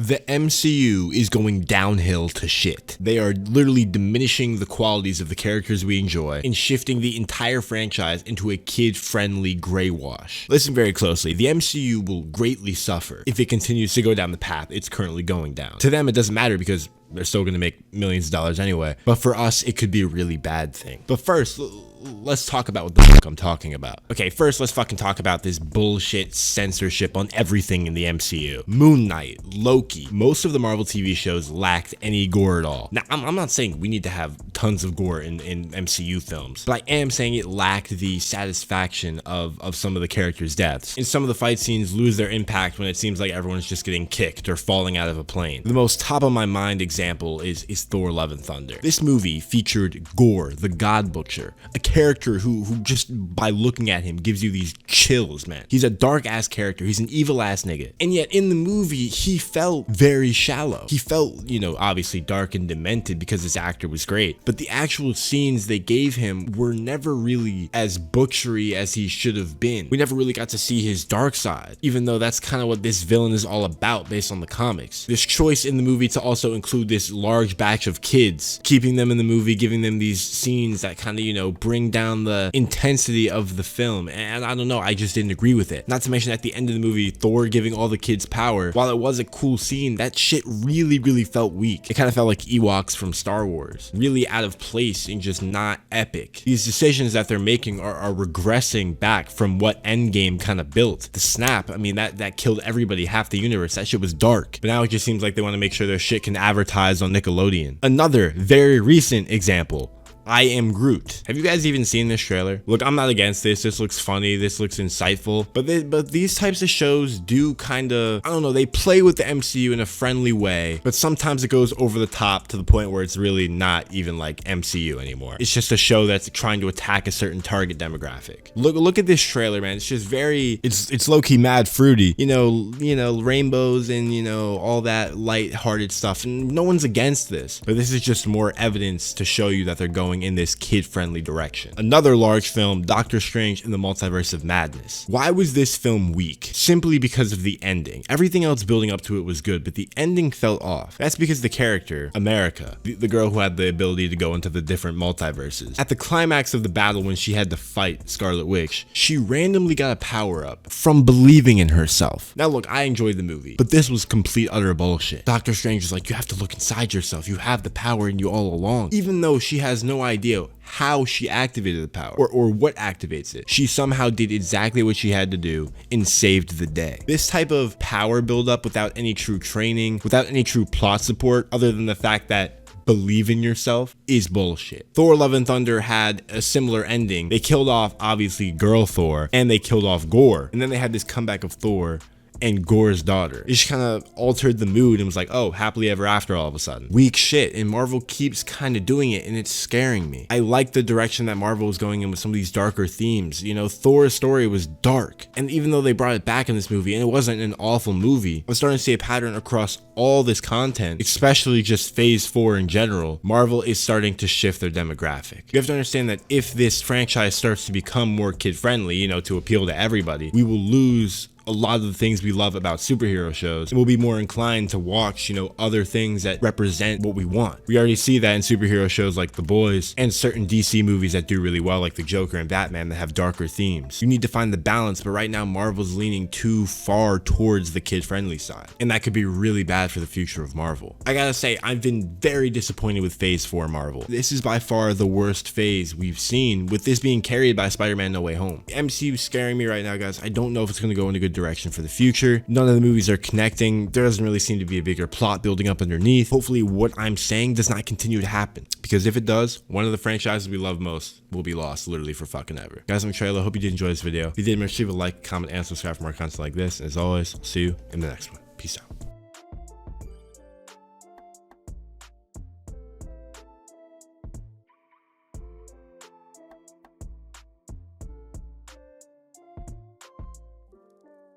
The MCU is going downhill to shit. They are literally diminishing the qualities of the characters we enjoy and shifting the entire franchise into a kid-friendly gray wash. Listen very closely. The MCU will greatly suffer if it continues to go down the path it's currently going down. To them, it doesn't matter because they're still going to make millions of dollars anyway. But for us, it could be a really bad thing. But first, let's talk about what the fuck I'm talking about. Okay, first let's fucking talk about this bullshit censorship on everything in the MCU. Moon Knight, Loki, most of the Marvel TV shows lacked any gore at all. Now, I'm not saying we need to have tons of gore in MCU films, but I am saying it lacked the satisfaction of some of the characters' deaths. And some of the fight scenes lose their impact when it seems like everyone's just getting kicked or falling out of a plane. The most top of my mind example is Thor: Love and Thunder. This movie featured Gore, the God Butcher, a character who just by looking at him gives you these chills, man. He's a dark ass character. He's an evil ass nigga. And yet in the movie, he felt very shallow. He felt, you know, obviously dark and demented because this actor was great. But the actual scenes they gave him were never really as butchery as he should have been. We never really got to see his dark side, even though that's kind of what this villain is all about based on the comics. This choice in the movie to also include this large batch of kids, keeping them in the movie, giving them these scenes that kind of, you know, bring down the intensity of the film, and I don't know, I just didn't agree with it. Not to mention at the end of the movie, Thor giving all the kids power, while it was a cool scene, that shit really felt weak. It kind of felt like Ewoks from Star Wars, really out of place and just not epic. These decisions that they're making are regressing back from what Endgame kind of built. The snap, I mean, that killed everybody, half the universe. That shit was dark, but now it just seems like they want to make sure their shit can advertise on Nickelodeon. Another very recent example, I Am Groot. Have you guys even seen this trailer? Look, I'm not against this. This looks funny. This looks insightful. But these types of shows do kind of, I don't know, they play with the MCU in a friendly way, but sometimes it goes over the top to the point where it's really not even like MCU anymore. It's just a show that's trying to attack a certain target demographic. Look at this trailer, man. It's just very, it's low-key mad fruity. You know, rainbows and, you know, all that light-hearted stuff. And no one's against this, but this is just more evidence to show you that they're going in this kid-friendly direction. Another large film, Doctor Strange in the Multiverse of Madness. Why was this film weak? Simply because of the ending. Everything else building up to it was good, but the ending fell off. That's because the character, America, the girl who had the ability to go into the different multiverses, at the climax of the battle when she had to fight Scarlet Witch, she randomly got a power-up from believing in herself. Now look, I enjoyed the movie, but this was complete utter bullshit. Doctor Strange is like, you have to look inside yourself. You have the power in you all along. Even though she has no idea how she activated the power or what activates it. She somehow did exactly what she had to do and saved the day. This type of power buildup without any true training, without any true plot support, other than the fact that believe in yourself, is bullshit. Thor: Love and Thunder had a similar ending. They killed off, obviously, girl Thor, and they killed off Gore. And then they had this comeback of Thor and Gore's daughter. It just kind of altered the mood and was like, oh, happily ever after all of a sudden. Weak shit, and Marvel keeps kind of doing it, and it's scaring me. I like the direction that Marvel was going in with some of these darker themes. You know, Thor's story was dark, and even though they brought it back in this movie, and it wasn't an awful movie, I'm starting to see a pattern across all this content, especially just Phase 4 in general. Marvel is starting to shift their demographic. You have to understand that if this franchise starts to become more kid-friendly, you know, to appeal to everybody, we will lose a lot of the things we love about superhero shows, and we'll be more inclined to watch, you know, other things that represent what we want. We already see that in superhero shows like The Boys and certain DC movies that do really well, like The Joker and Batman, that have darker themes. You need to find the balance, but right now Marvel's leaning too far towards the kid-friendly side, and that could be really bad for the future of Marvel. I gotta say, I've been very disappointed with Phase 4 Marvel. This is by far the worst phase we've seen, with this being carried by Spider-Man No Way Home. MCU is scaring me right now, guys. I don't know if it's gonna go in a good direction for the future. None of the movies are connecting. There doesn't really seem to be a bigger plot building up underneath. Hopefully what I'm saying does not continue to happen, because if it does, one of the franchises we love most will be lost literally for fucking ever. Guys, I'm Trailer. Hope you did enjoy this video. If you did, make sure to leave a like, comment, and subscribe for more content like this. And as always, I'll see you in the next one. Peace out.